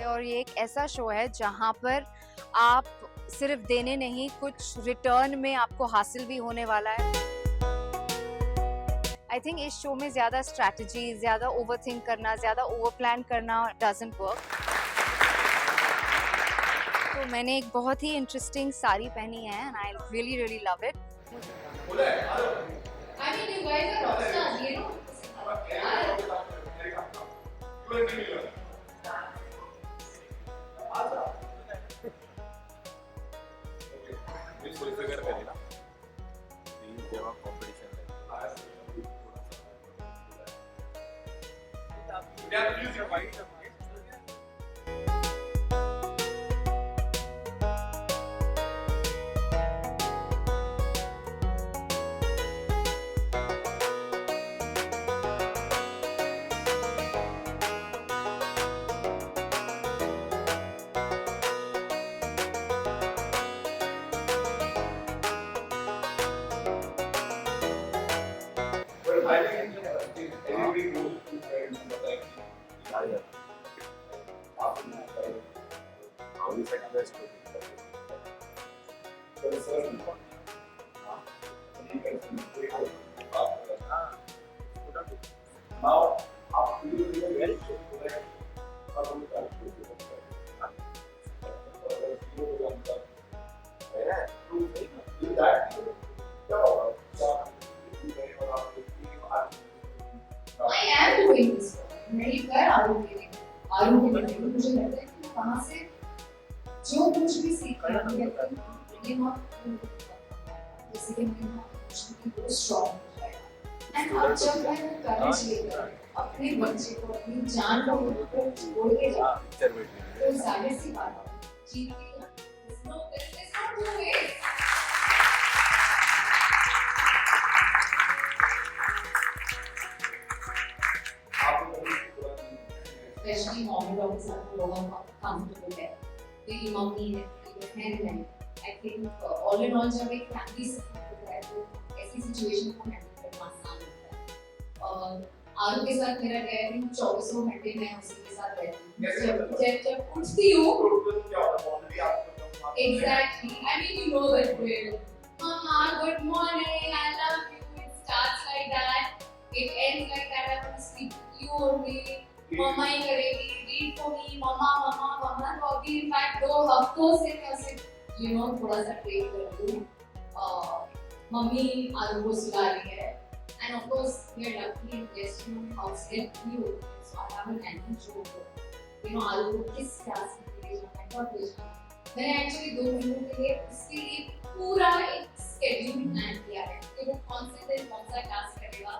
और ये एक ऐसा शो है जहाँ पर आप सिर्फ देने नहीं, कुछ रिटर्न में आपको हासिल भी होने वाला है। आई थिंक इस शो में ज्यादा स्ट्रैटेजी, ज्यादा ओवरथिंक करना, ज्यादा ओवर प्लान करना डजंट वर्क। तो मैंने एक बहुत ही इंटरेस्टिंग साड़ी पहनी है and I really really love it. I mean, you guys are rock stars, you know. I think everybody goes to friends and like how is it best to so certain now after you very I am doing this. मैं ये कर आलू के लिए मुझे लगता है कि वहाँ से जो कुछ भी सीखा है ये जैसे कि मैंने बहुत स्ट्रॉन्ग हो जाएगा। एंड अब जब मैं वो करेज लेकर अपने बच्चे को, अपनी जान को छोड़ के जाती हूँ, तो जाहिर सी बात है जीत के especially mom के साथ लोगों का comfortable है, मेरी मम्मी है, मेरी बहन है, I think all in all जब एक family support होता है तो ऐसी situation को handle करना आसान होता है। और आरू के साथ मेरा क्या है, 24 घंटे मैं उसी के साथ रहती हूँ। जब उठती हूँ, exactly, I mean you know that way. Mama, good morning, I love you. It starts like that, it ends like that. I want to sleep with you only. मम्मा ही करेगी, read for me, मम्मा। तो अभी in fact 2 हफ्तों से मैं उसे थोड़ा सा train कर रही हूँ। मम्मी आलू को सुला रही है and of course we are lucky and blessed to house help भी होती है, so I have a nanny जो आलू को किस क्लास में ले जाना है, कब ले जाना है। मैंने एक्चुअली 2 महीनों के लिए उसके लिए पूरा एक स्केड्यूल प्लान किया है कि वो कौन सा टास्क करेगा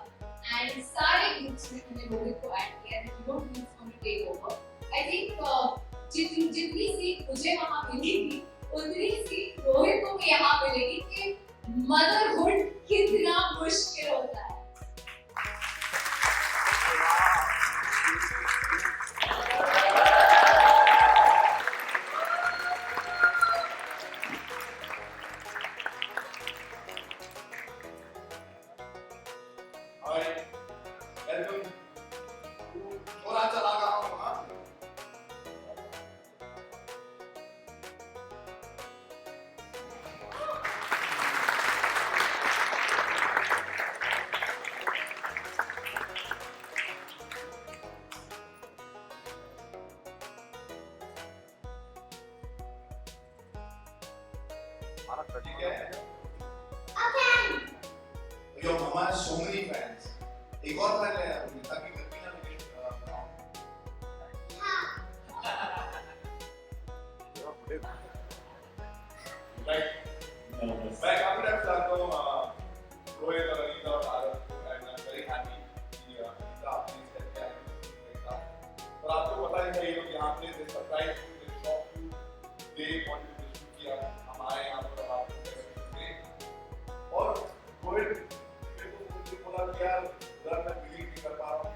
एंड सारे ग्रुप्स में मैंने रोहित को ऐड किया है कि Rohit is going to take over. I think जितनी सीख मुझे वहाँ मिलेगी उतनी सीख रोहित को भी यहाँ मिलेगी कि मदरहुड कितना मुश्किल होता है। Your mama has so many fans. एक और fan ले आया ताकि गलती ना लगे। Right. मैं काफी टाइम से जानता हूँ रोहित और अनीता और आरव को and I'm very happy कि अनीता आपने इस तरह किया है। और आपको पता है ये लोग यहाँ पे they surprise you, they shock you, they want to do किया हमारे यहाँ पर आपको और रोहित यार मैं बिलीव नहीं कर पा रहा हूँ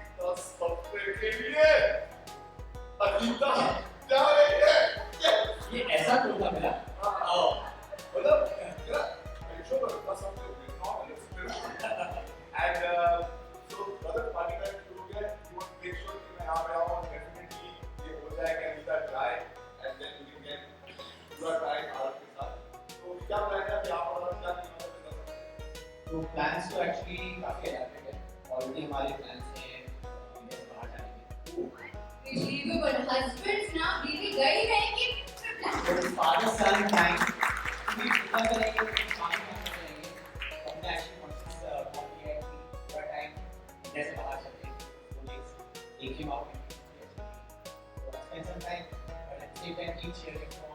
तो प्लान्स तो एक्चुअली काफ़ी एलाबरेट है, ऑलरेडी हमारे प्लान्स हैं इंडिया से बाहर जाने के। Unbelievable. Husbands ना बीवी गई नहीं कि बट फादर सन टाइम भी इतना करेंगे तो फादर टाइम करेंगे। हमने एक्चुअली कॉन्शियस बहुत किया है कि पूरा टाइम इंडिया से बाहर चलते हैं, तो एक ही माहौल में तो spend some time but at the same time keep sharing for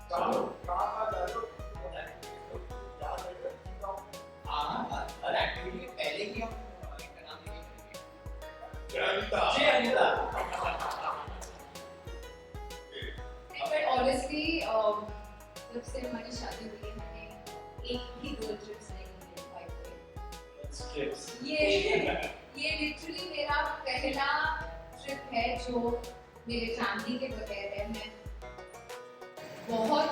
चलो कहाँ जा रहे हो? क्या कर रहे हो? हर एक्टिविटी के पहले ही हम इनका नाम लेके करेंगे। अनीता। जय अनीता। But honestly, जब से हमारी शादी हुई है मैंने एक भी रोड ट्रिप्स नहीं की है by the way। Trips. ये लिटरली मेरा पहला ट्रिप है जो मेरे फैमिली के बगैर है। मैं बहुत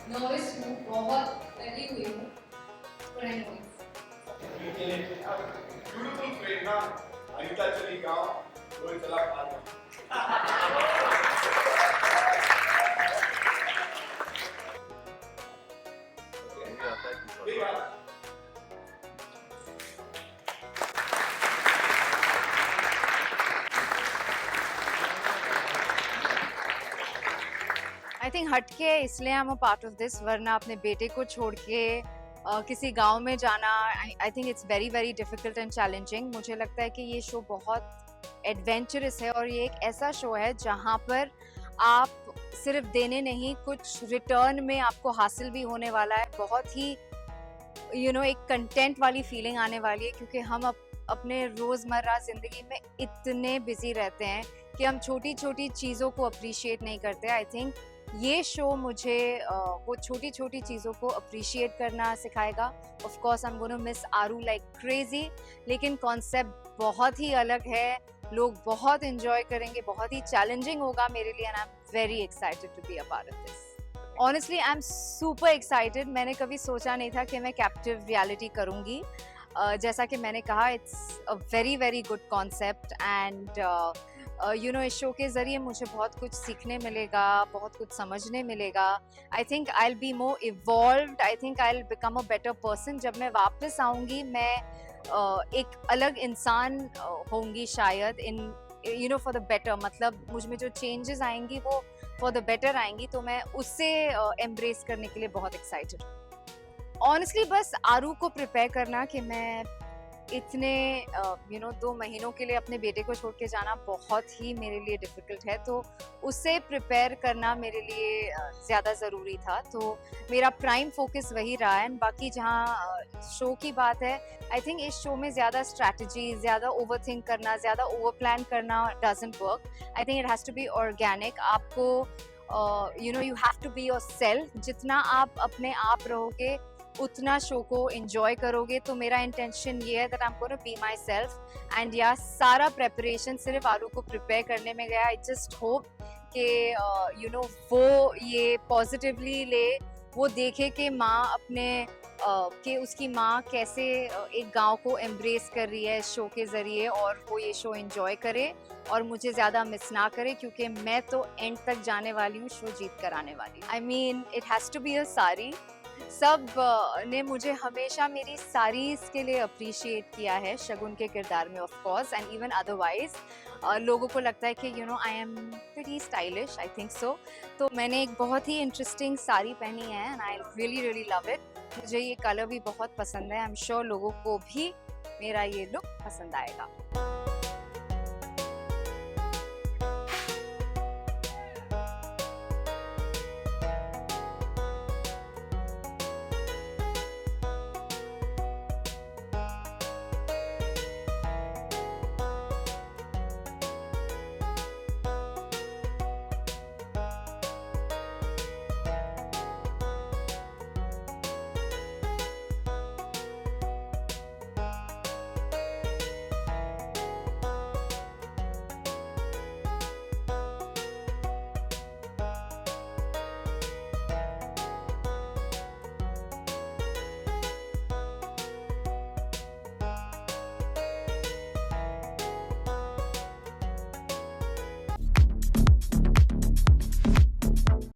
नर्वस हूँ, बहुत डरी हुई हूँ, but I know it's beautiful Prerna. Anita चली गाँव, रोहित चला खाना। आई थिंक हटके इसलिए I'm a part of this, वरना अपने बेटे को छोड़ के किसी गांव में जाना I think it's very very difficult and challenging. मुझे लगता है कि ये शो बहुत एडवेंचरस है और ये एक ऐसा शो है जहाँ पर आप सिर्फ देने नहीं, कुछ रिटर्न में आपको हासिल भी होने वाला है। बहुत ही एक कंटेंट वाली फीलिंग आने वाली है, क्योंकि हम अपने रोज़मर्रा ज़िंदगी में इतने बिजी रहते हैं कि हम छोटी छोटी चीज़ों को अप्रिशिएट नहीं करते। आई थिंक ये शो मुझे वो छोटी छोटी चीज़ों को अप्रिशिएट करना सिखाएगा। Of course I am gonna miss Aru like crazy, लेकिन कॉन्सेप्ट बहुत ही अलग है, लोग बहुत इंजॉय करेंगे, बहुत ही चैलेंजिंग होगा मेरे लिए and I am very excited to be a part of this. Honestly I am super excited. मैंने कभी सोचा नहीं था कि मैं कैप्टिव रियलिटी करूँगी। जैसा कि मैंने कहा, it's a very very good concept and इस शो के ज़रिए मुझे बहुत कुछ सीखने मिलेगा, बहुत कुछ समझने मिलेगा। I think I will be more evolved, I think I will become a better person. जब मैं वापस आऊँगी मैं एक अलग इंसान होंगी शायद, इन फॉर द बेटर। मतलब मुझ में जो चेंजेस आएंगी वो फॉर द बेटर आएंगी, तो मैं उससे एम्ब्रेस करने के लिए बहुत एक्साइटेड हूँ। ऑनेस्टली बस आरू को प्रिपेयर करना कि मैं इतने 2 महीनों के लिए अपने बेटे को छोड़ के जाना बहुत ही मेरे लिए डिफ़िकल्ट है, तो उससे प्रिपेयर करना मेरे लिए ज़्यादा ज़रूरी था। तो मेरा प्राइम फोकस वही रहा है। बाकी जहाँ शो की बात है, आई थिंक इस शो में ज़्यादा स्ट्रैटेजी, ज़्यादा ओवरथिंक करना, ज़्यादा ओवर प्लान करना doesn't work. I think it has to be organic. आपको you have to be yourself. जितना आप अपने आप रहोगे उतना शो को एंजॉय करोगे। तो मेरा इंटेंशन ये है that I am gonna be my self and या सारा प्रेपरेशन सिर्फ आरू को प्रिपेयर करने में गया। आई जस्ट होप कि वो ये पॉजिटिवली ले, वो देखे कि माँ अपने कि उसकी माँ कैसे एक गांव को एम्ब्रेस कर रही है शो के ज़रिए, और वो ये शो एंजॉय करे और मुझे ज़्यादा मिस ना करे, क्योंकि मैं तो एंड तक जाने वाली हूँ, शो जीत कर आने वाली। I mean it has to be a sorry. सब ने मुझे हमेशा मेरी सारीज़ के लिए अप्रिशिएट किया है, शगुन के किरदार में of course and even otherwise. लोगों को लगता है कि I am pretty stylish, I think so. तो मैंने एक बहुत ही इंटरेस्टिंग साड़ी पहनी है and I really really love it. मुझे ये कलर भी बहुत पसंद है। आई एम श्योर लोगों को भी मेरा ये लुक पसंद आएगा।